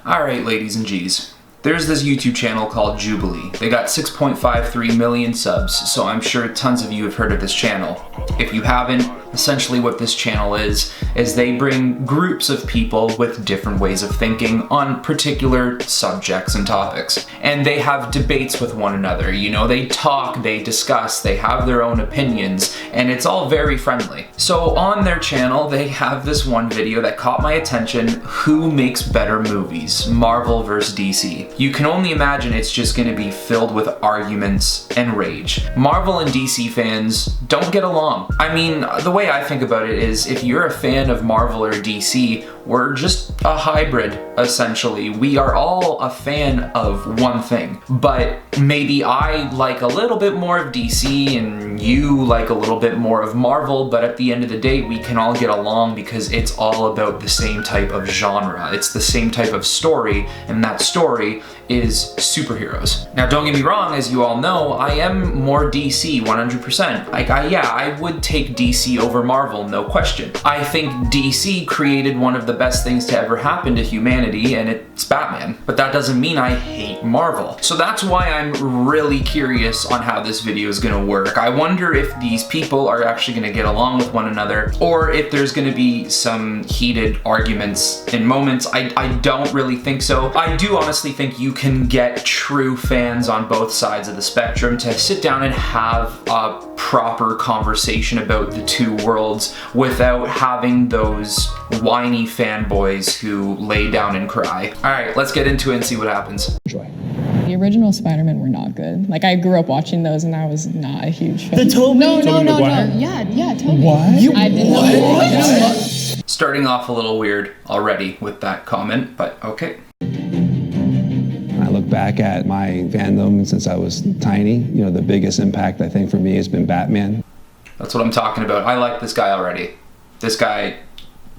Alright, ladies and G's. There's this YouTube channel called Jubilee. They got 6.53 million subs, so I'm sure tons of you have heard of this channel. If you haven't, essentially what this channel is they bring groups of people with different ways of thinking on particular subjects and topics. And they have debates with one another. You know, they talk, they discuss, they have their own opinions, and it's all very friendly. So on their channel, they have this one video that caught my attention: who makes better movies, Marvel versus DC? You can only imagine it's just gonna be filled with arguments and rage. Marvel and DC fans don't get along. I mean, the way I think about it is, if you're a fan of Marvel or DC, we're just a hybrid, essentially. We are all a fan of one thing, but maybe I like a little bit more of DC and you like a little bit more of Marvel, but at the end of the day, we can all get along because it's all about the same type of genre. It's the same type of story, and that story is superheroes. Now, don't get me wrong, as you all know, I am more DC 100%. I would take DC over Marvel, no question. I think DC created one of the best things to ever happen to humanity, and it's Batman. But that doesn't mean I hate Marvel. So that's why I'm really curious on how this video is gonna work. I wonder if these people are actually gonna get along with one another, or if there's gonna be some heated arguments in moments. I don't really think so. I do honestly think you can get true fans on both sides of the spectrum to sit down and have a proper conversation about the two worlds without having those whiny fanboys who lay down and cry. Alright, let's get into it and see what happens. The original SpiderMan were not good. Like, I grew up watching those and I was not a huge fan. The Tobey? No. Yeah, Tobey. What? I did not. Starting off a little weird already with that comment, but okay. I look back at my fandom since I was tiny. You know, the biggest impact I think for me has been Batman. That's what I'm talking about. I like this guy already. This guy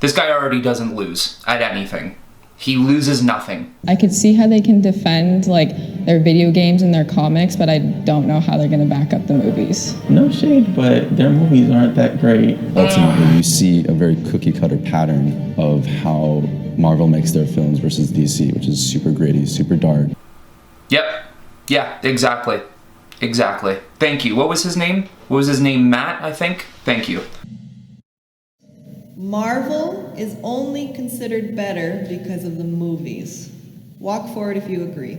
already doesn't lose at anything. He loses nothing. I could see how they can defend like their video games and their comics, but I don't know how they're gonna back up the movies. No shade, but their movies aren't that great. Ultimately, you see a very cookie-cutter pattern of how Marvel makes their films versus DC, which is super gritty, super dark. Yep. Yeah, exactly. Exactly. Thank you. What was his name? What was his name? Matt, I think? Thank you. Marvel is only considered better because of the movies. Walk forward if you agree.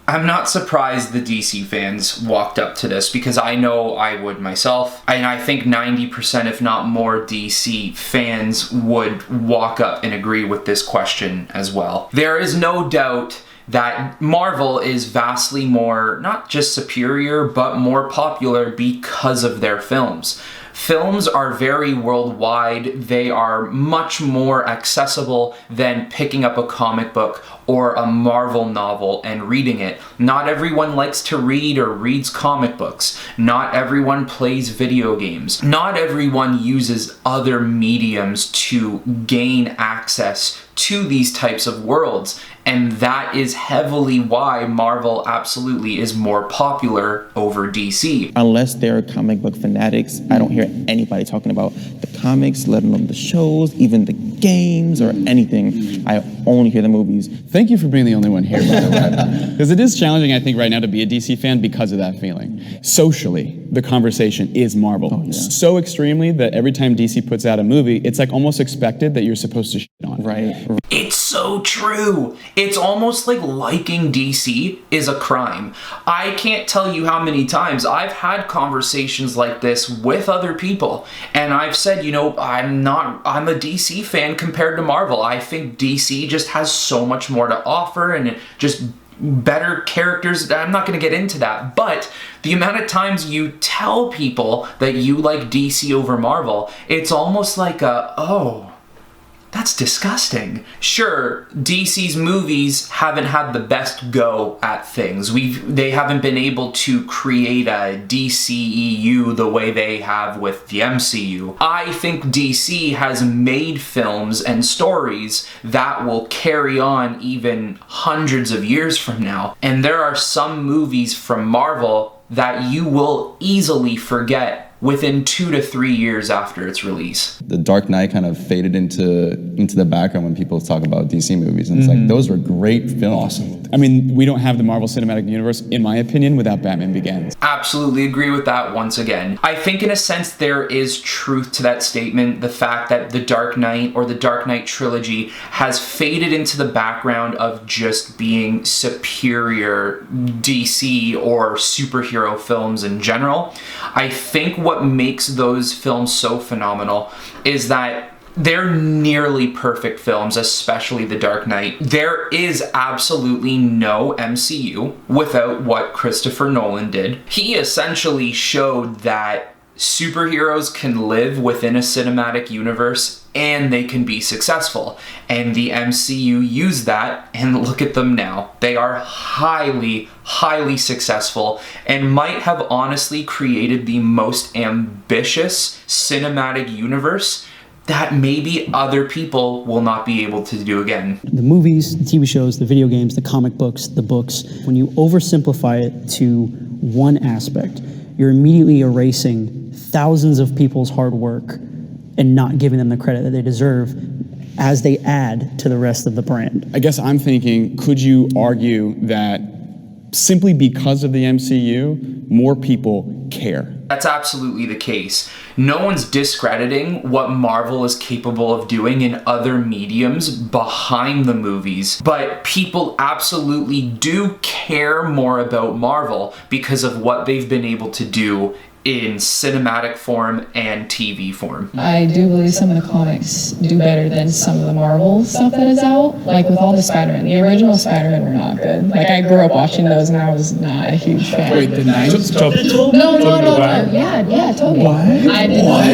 I'm not surprised the DC fans walked up to this, because I know I would myself, and I think 90% if not more DC fans would walk up and agree with this question as well. There is no doubt that Marvel is vastly more, not just superior, but more popular because of their films. Films are very worldwide. They are much more accessible than picking up a comic book or a Marvel novel and reading it. Not everyone likes to read or reads comic books. Not everyone plays video games. Not everyone uses other mediums to gain access to these types of worlds. And that is heavily why Marvel absolutely is more popular over DC. Unless they're comic book fanatics, I don't hear anybody talking about the comics, let alone the shows, even the games or anything. I only hear the movies. Thank you for being the only one here, by the way. Because it is challenging, I think, right now to be a DC fan because of that feeling. Socially, the conversation is Marvel. Oh, yeah. So extremely that every time DC puts out a movie, it's like almost expected that you're supposed to shit on it. Right. It's so true. It's almost like liking DC is a crime. I can't tell you how many times I've had conversations like this with other people, and I've said, you know, I'm a DC fan compared to Marvel. I think DC just has so much more to offer and just better characters. I'm not going to get into that, but the amount of times you tell people that you like DC over Marvel, it's almost like oh, that's disgusting. Sure, DC's movies haven't had the best go at things. They haven't been able to create a DCEU the way they have with the MCU. I think DC has made films and stories that will carry on even hundreds of years from now. And there are some movies from Marvel that you will easily forget within 2 to 3 years after its release. The Dark Knight kind of faded into the background when people talk about DC movies, and it's like, those were great films. Awesome. I mean, we don't have the Marvel Cinematic Universe, in my opinion, without Batman Begins. Absolutely agree with that once again. I think in a sense there is truth to that statement, the fact that the Dark Knight or the Dark Knight trilogy has faded into the background of just being superior DC or superhero films in general. I think what makes those films so phenomenal is that they're nearly perfect films, especially The Dark Knight. There is absolutely no MCU without what Christopher Nolan did. He essentially showed that superheroes can live within a cinematic universe and they can be successful. And the MCU used that, and look at them now. They are highly, highly successful and might have honestly created the most ambitious cinematic universe that maybe other people will not be able to do again. The movies, the TV shows, the video games, the comic books, the books, when you oversimplify it to one aspect, you're immediately erasing thousands of people's hard work and not giving them the credit that they deserve as they add to the rest of the brand. I guess I'm thinking, could you argue that simply because of the MCU, more people care? That's absolutely the case. No one's discrediting what Marvel is capable of doing in other mediums behind the movies, but people absolutely do care more about Marvel because of what they've been able to do in cinematic form and TV form. I do believe some of the comics do better than some of the Marvel stuff that is out. Like with all the Spider-Man, the original Spider-Man were not good. Like I grew up watching those and I was not a huge fan. Wait, the nineties? No. Yeah, Toby. What? I did not.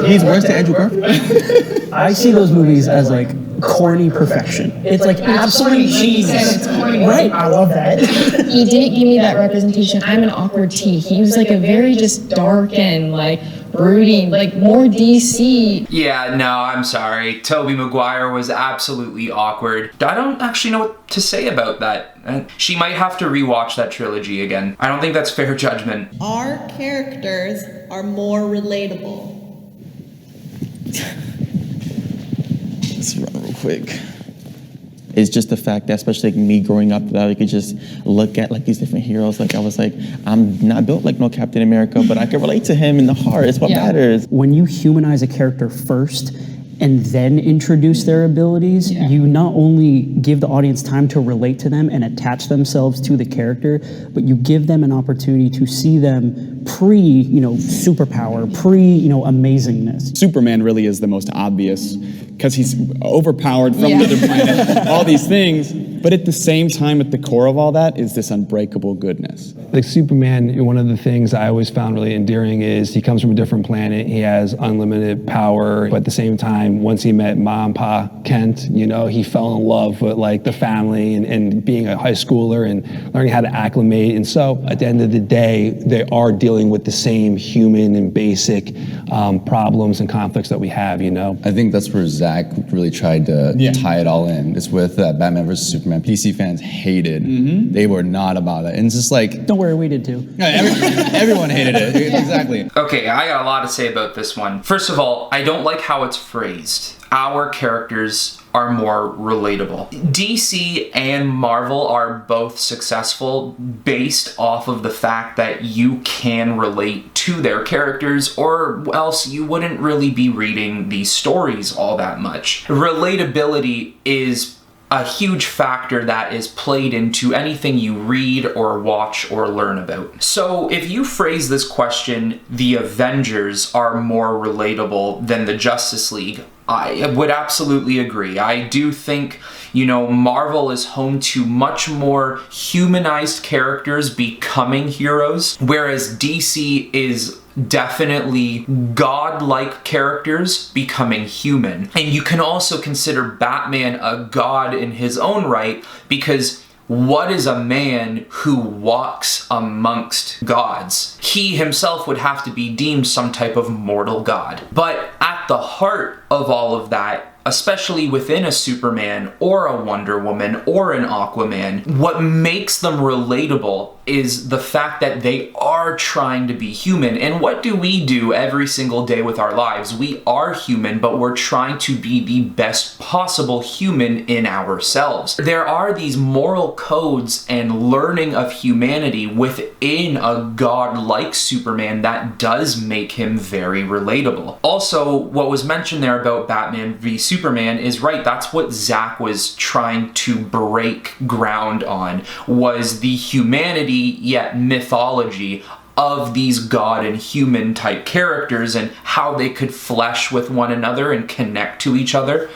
He's worse than Andrew Garfield? I see those movies as like corny perfection. It's like absolute cheese. It's corny. Right, I love that. He didn't give me that representation. I'm an awkward T. He was like a very just dark and like brooding, like more DC. Yeah, no, I'm sorry. Tobey Maguire was absolutely awkward. I don't actually know what to say about that. She might have to rewatch that trilogy again. I don't think that's fair judgment. Our characters are more relatable. Let's run real quick. It's just the fact that, especially like me growing up, that I could just look at like these different heroes. Like I was like, I'm not built like no Captain America, but I can relate to him in the heart. It's what matters. When you humanize a character first and then introduce their abilities, you not only give the audience time to relate to them and attach themselves to the character, but you give them an opportunity to see them pre-superpower, pre-amazingness. Superman really is the most obvious because he's overpowered from another planet, all these things. But at the same time, at the core of all that is this unbreakable goodness. Like Superman, one of the things I always found really endearing is he comes from a different planet, he has unlimited power, but at the same time, once he met Ma and Pa Kent, he fell in love with like the family and being a high schooler and learning how to acclimate. And so at the end of the day, they are dealing with the same human and basic problems and conflicts that we have, I think that's where Zach really tried to tie it all in. It's with Batman vs. Superman. PC fans hated. They were not about it. And it's just like... Don't worry, we did too. Everyone hated it. Exactly. Okay, I got a lot to say about this one. First of all, I don't like how it's phrased. Our characters are more relatable. DC and Marvel are both successful based off of the fact that you can relate to their characters, or else you wouldn't really be reading these stories all that much. Relatability is a huge factor that is played into anything you read or watch or learn about. So if you phrase this question, the Avengers are more relatable than the Justice League, I would absolutely agree. I do think, Marvel is home to much more humanized characters becoming heroes, whereas DC is definitely godlike characters becoming human. And you can also consider Batman a god in his own right, because what is a man who walks amongst gods? He himself would have to be deemed some type of mortal god. But at the heart of all of that especially within a Superman or a Wonder Woman or an Aquaman, what makes them relatable is the fact that they are trying to be human. And what do we do every single day with our lives? We are human, but we're trying to be the best possible human in ourselves. There are these moral codes and learning of humanity within a god like Superman that does make him very relatable. Also, what was mentioned there about Batman v Superman is right. That's what Zach was trying to break ground on, was the humanity yet mythology of these god and human type characters and how they could flesh with one another and connect to each other.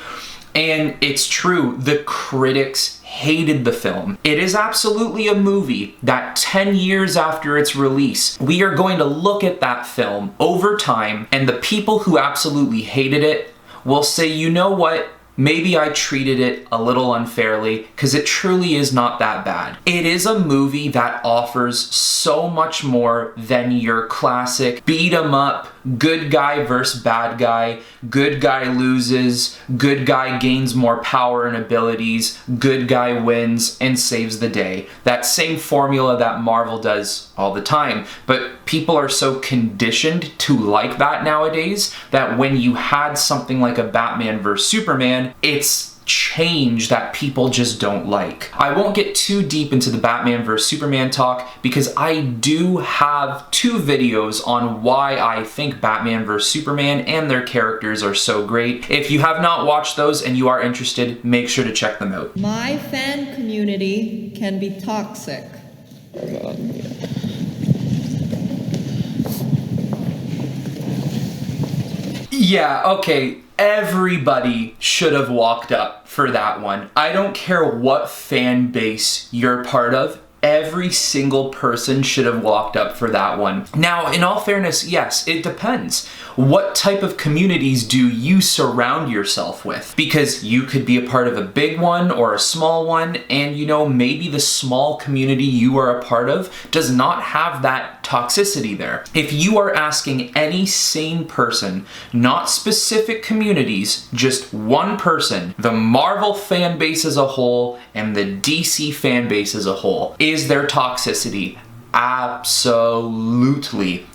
And it's true, the critics hated the film. It is absolutely a movie that 10 years after its release, we are going to look at that film over time, and the people who absolutely hated it will say, you know what? Maybe I treated it a little unfairly, because it truly is not that bad. It is a movie that offers so much more than your classic beat 'em up, good guy versus bad guy, good guy loses, good guy gains more power and abilities, good guy wins and saves the day. That same formula that Marvel does all the time. But people are so conditioned to like that nowadays that when you had something like a Batman vs Superman, it's change that people just don't like. I won't get too deep into the Batman vs Superman talk because I do have 2 videos on why I think Batman vs Superman and their characters are so great. If you have not watched those and you are interested, make sure to check them out. My fan community can be toxic. Yeah, okay. Everybody should have walked up for that one. I don't care what fan base you're part of. Every single person should have walked up for that one. Now, in all fairness, yes, it depends. What type of communities do you surround yourself with? Because you could be a part of a big one or a small one, and you know, maybe the small community you are a part of does not have that toxicity there. If you are asking any sane person, not specific communities, just one person, the Marvel fan base as a whole and the DC fan base as a whole, is there toxicity? Absolutely.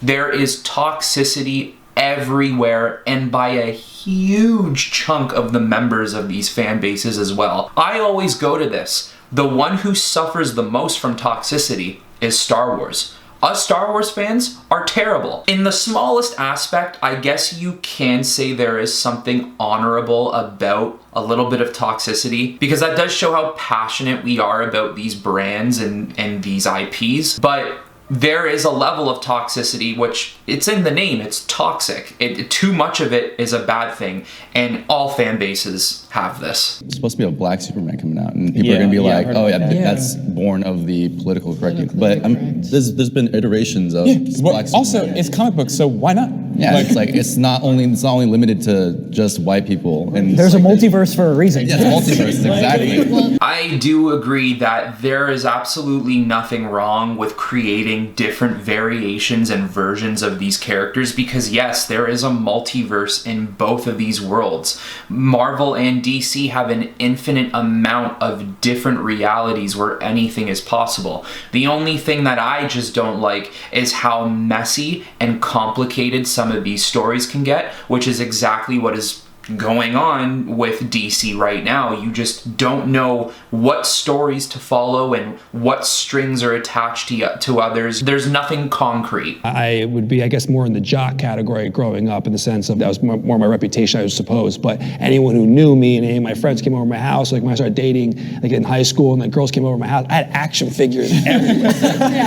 There is toxicity everywhere, and by a huge chunk of the members of these fan bases as well. I always go to this. The one who suffers the most from toxicity is Star Wars. Us Star Wars fans are terrible. In the smallest aspect, I guess you can say there is something honorable about a little bit of toxicity, because that does show how passionate we are about these brands and these IPs. But there is a level of toxicity, which it's in the name, it's toxic. Too much of it is a bad thing, and all fan bases have this. It's supposed to be a black Superman coming out, and people are gonna be like, oh yeah, that's born of the political correctness. But there's been iterations of black Superman. Also, it's comic books, so why not? Yeah, it's not only limited to just white people. And there's a multiverse for a reason. Yeah, multiverse, exactly. I do agree that there is absolutely nothing wrong with creating different variations and versions of these characters, because yes, there is a multiverse in both of these worlds. Marvel and DC have an infinite amount of different realities where anything is possible. The only thing that I just don't like is how messy and complicated some of these stories can get, which is exactly what is going on with DC right now. You just don't know what stories to follow and what strings are attached to others. There's nothing concrete. I would be, I guess, more in the jock category growing up, in the sense of that was more my reputation, I suppose. But anyone who knew me and any of my friends came over to my house, like when I started dating, like in high school, and the girls came over to my house, I had action figures everywhere.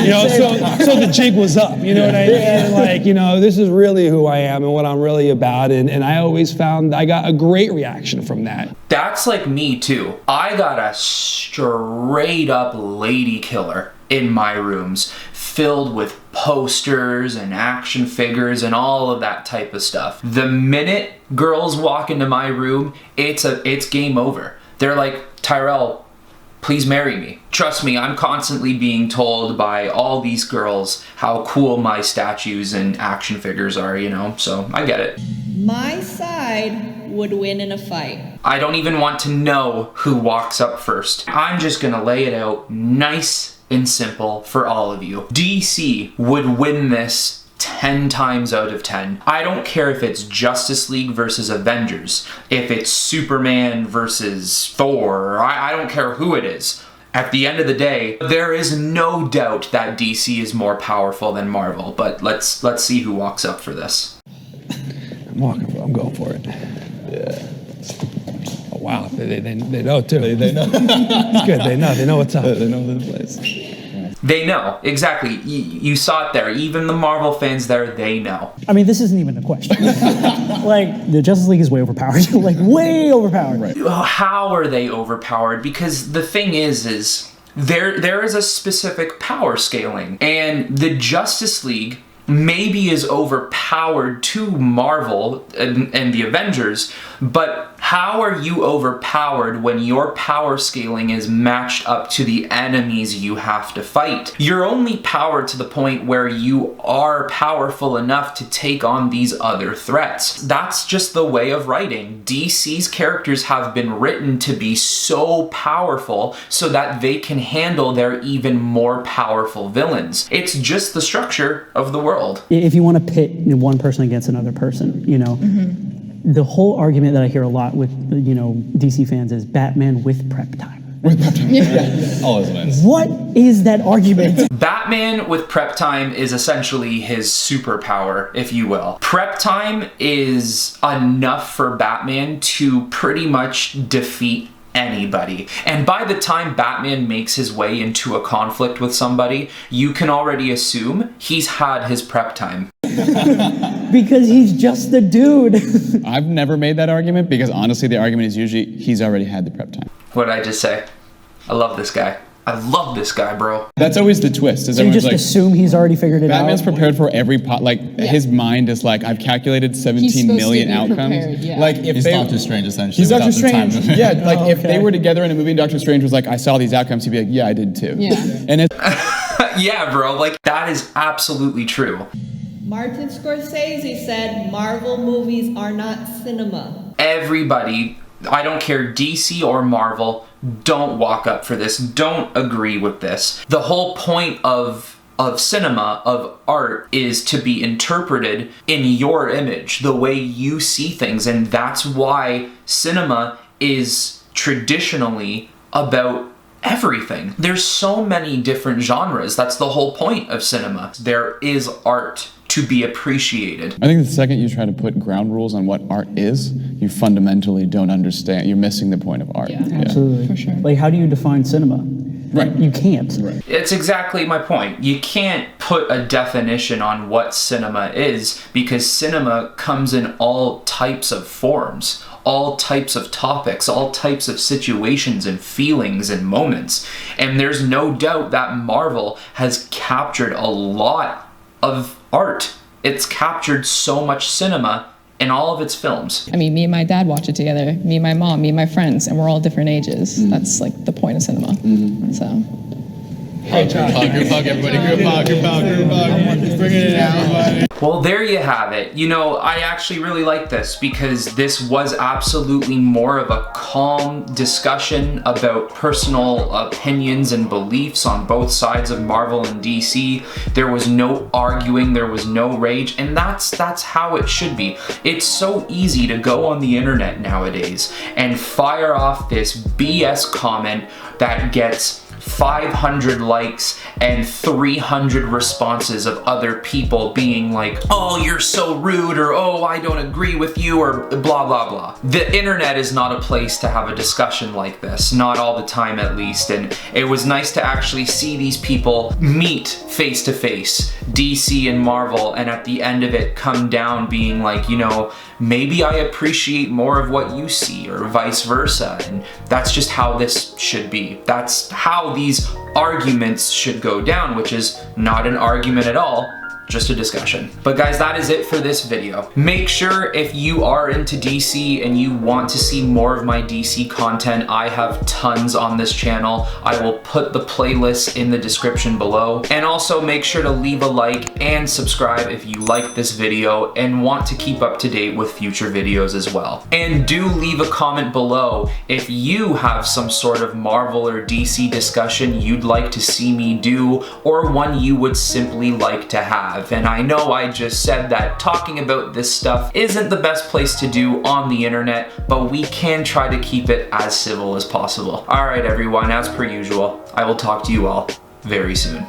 You know, so the jig was up. You know what I mean? And like, you know, this is really who I am and what I'm really about. And I always found I got a great reaction from that. That's like me too. I got a straight up lady killer in my rooms, filled with posters and action figures and all of that type of stuff. The minute girls walk into my room, it's game over. They're like, Tyrell, please marry me. Trust me, I'm constantly being told by all these girls how cool my statues and action figures are, you know, so I get it. My side would win in a fight. I don't even want to know who walks up first. I'm just gonna lay it out nice and simple for all of you. DC would win this 10 times out of 10. I don't care if it's Justice League versus Avengers, if it's Superman versus Thor, I don't care who it is. At the end of the day, there is no doubt that DC is more powerful than Marvel, but let's see who walks up for this. I'm going for it. Yeah. Oh, wow, they know too. They know. It's good. They know what's up. They know the place. They know, exactly. You saw it there. Even the Marvel fans there, they know. I mean, this isn't even a question. Like, the Justice League is way overpowered. Like, way overpowered. Right. How are they overpowered? Because the thing is there is a specific power scaling, and the Justice League maybe is overpowered to Marvel and the Avengers, but how are you overpowered when your power scaling is matched up to the enemies you have to fight? You're only powered to the point where you are powerful enough to take on these other threats. That's just the way of writing. DC's characters have been written to be so powerful so that they can handle their even more powerful villains. It's just the structure of the world. If you want to pit one person against another person, you know, the whole argument that I hear a lot with, you know, DC fans is Batman with prep time. With prep time. Yeah. Always nice. What is that argument? Batman with prep time is essentially his superpower, if you will. Prep time is enough for Batman to pretty much defeat anybody. And by the time Batman makes his way into a conflict with somebody, you can already assume he's had his prep time. Because he's just a dude. I've never made that argument because honestly the argument is usually he's already had the prep time. What did I just say? I love this guy. I love this guy, bro. That's always the twist. Is So you just assume he's already figured it Batman's out? prepared for every his mind is like, I've calculated 17 million outcomes. Prepared, yeah. Like if He's they, Doctor Strange essentially. He's Doctor without the time Strange. limit. Yeah, like if okay. they were together in a movie and Doctor Strange was like, I saw these outcomes, he'd be like, yeah, I did too. Yeah. And it's Yeah, bro, like that is absolutely true. Martin Scorsese said Marvel movies are not cinema. Everybody, I don't care DC or Marvel, don't walk up for this. Don't agree with this. The whole point of cinema, of art, is to be interpreted in your image, the way you see things. And that's why cinema is traditionally about everything. There's so many different genres. That's the whole point of cinema. There is art to be appreciated. I think the second you try to put ground rules on what art is, you fundamentally don't understand. You're missing the point of art. Yeah. Absolutely. For sure. Like, how do you define cinema? Right. You can't. Right. It's exactly my point. You can't put a definition on what cinema is because cinema comes in all types of forms, all types of topics, all types of situations and feelings and moments. And there's no doubt that Marvel has captured a lot of art. It's captured so much cinema in all of its films. I mean, me and my dad watch it together. Me and my mom, me and my friends, and we're all different ages. That's like the point of cinema. So. Group hug, everybody. Group hug. Bring it in, everybody. Well, there you have it. You know, I actually really like this because this was absolutely more of a calm discussion about personal opinions and beliefs on both sides of Marvel and DC. There was no arguing, there was no rage, and that's how it should be. It's so easy to go on the internet nowadays and fire off this BS comment that gets 500 likes and 300 responses of other people being like, oh, you're so rude, or oh, I don't agree with you, or blah, blah, blah. The internet is not a place to have a discussion like this, not all the time at least, and it was nice to actually see these people meet face to face, DC and Marvel, and at the end of it come down being like, you know, maybe I appreciate more of what you see, or vice versa, and that's just how this should be. That's how these arguments should go down, which is not an argument at all. just a discussion. But guys, that is it for this video. Make sure if you are into DC and you want to see more of my DC content, I have tons on this channel. I will put the playlist in the description below. And also make sure to leave a like and subscribe if you like this video and want to keep up to date with future videos as well. And do leave a comment below if you have some sort of Marvel or DC discussion you'd like to see me do, or one you would simply like to have. And I know I just said that talking about this stuff isn't the best place to do on the internet, but we can try to keep it as civil as possible. Alright everyone, as per usual, I will talk to you all very soon.